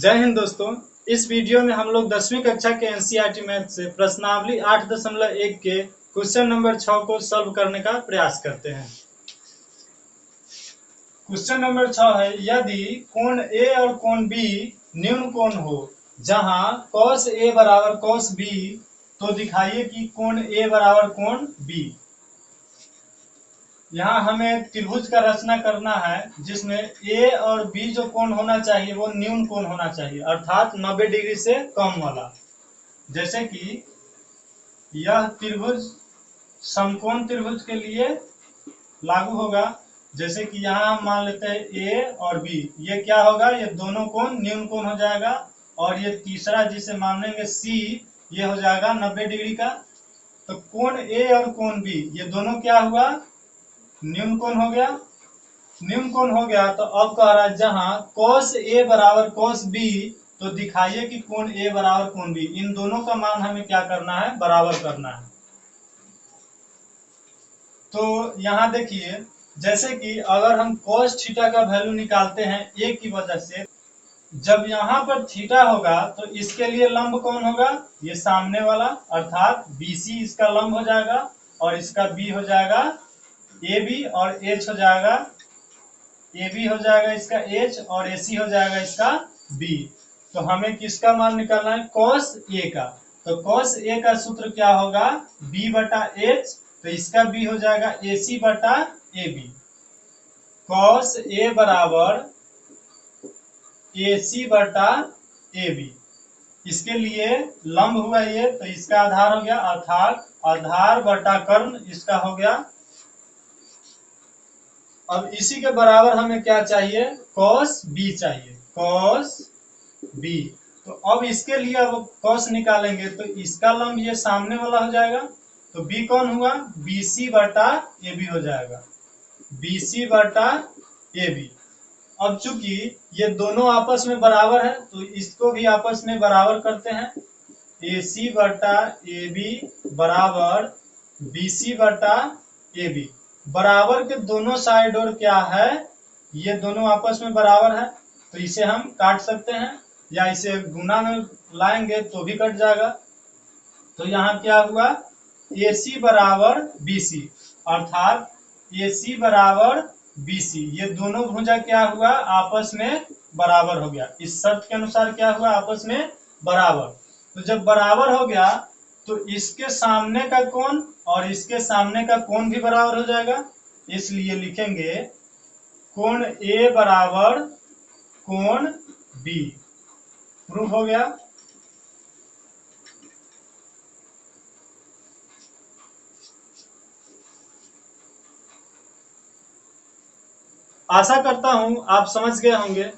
जय हिंद दोस्तों। इस वीडियो में हम लोग 10वीं कक्षा के एनसीईआरटी मैथ से प्रश्नावली 8.1 के क्वेश्चन नंबर 6 को सॉल्व करने का प्रयास करते हैं। क्वेश्चन नंबर 6 है, यदि कोण ए और कोण बी न्यून कोण हो जहां cos ए बराबर cos बी, तो दिखाइए कि कोण ए बराबर कोण बी। यहाँ हमें त्रिभुज का रचना करना है जिसमें ए और बी जो कोण होना चाहिए वो न्यून कोण होना चाहिए, अर्थात 90 डिग्री से कम वाला। जैसे कि यह त्रिभुज समकोण त्रिभुज के लिए लागू होगा। जैसे कि यहाँ हम मान लेते हैं ए और बी, ये क्या होगा, ये दोनों कोण न्यून कोण हो जाएगा। और ये तीसरा जिसे मानेंगे सी, ये हो जाएगा 90 डिग्री का। तो कोण ए और कोण बी ये दोनों क्या हुआ, न्यून कोण हो गया। न्यून कोण हो गया तो अब कह रहा है जहां cos ए बराबर cos बी, तो दिखाइए कि कोण ए बराबर कोण बी। इन दोनों का मान हमें क्या करना है, बराबर करना है। तो यहाँ देखिए, जैसे कि अगर हम cos थीटा का वैल्यू निकालते हैं ए की वजह से, जब यहाँ पर थीटा होगा तो इसके लिए लंब कौन होगा, ये सामने वाला, अर्थात BC इसका लंब हो जाएगा और इसका B हो जाएगा AB और H हो जाएगा, AB हो जाएगा इसका H और AC हो जाएगा इसका B। तो हमें किसका मान निकालना है, cos A का। तो cos A का सूत्र क्या होगा, B बटा H, तो इसका B हो जाएगा AC बटा AB। cos A बराबर AC बटा AB। इसके लिए लंब हुआ ये, तो इसका आधार हो गया, अर्थात आधार बटा कर्ण इसका हो गया। अब इसी के बराबर हमें क्या चाहिए, cos B चाहिए, cos B। तो अब इसके लिए अब cos निकालेंगे तो इसका लंब ये सामने वाला हो जाएगा। तो B कौन हुआ, BC बटा AB हो जाएगा, BC बटा AB। अब चूंकि ये दोनों आपस में बराबर है तो इसको भी आपस में बराबर करते हैं। AC बटा AB बराबर BC बटा AB। बराबर के दोनों साइड और क्या है, ये दोनों आपस में बराबर है, तो इसे हम काट सकते हैं या इसे गुना में लाएंगे तो भी कट जाएगा। तो यहाँ क्या हुआ, AC बराबर BC, अर्थात AC बराबर BC, ये दोनों भुजा क्या हुआ, आपस में बराबर हो गया। इस शर्त के अनुसार क्या हुआ, आपस में बराबर। तो जब बराबर हो गया तो इसके सामने का कोण और इसके सामने का कोण भी बराबर हो जाएगा, इसलिए लिखेंगे कोण A बराबर कोण B। प्रूफ हो गया। आशा करता हूं आप समझ गए होंगे।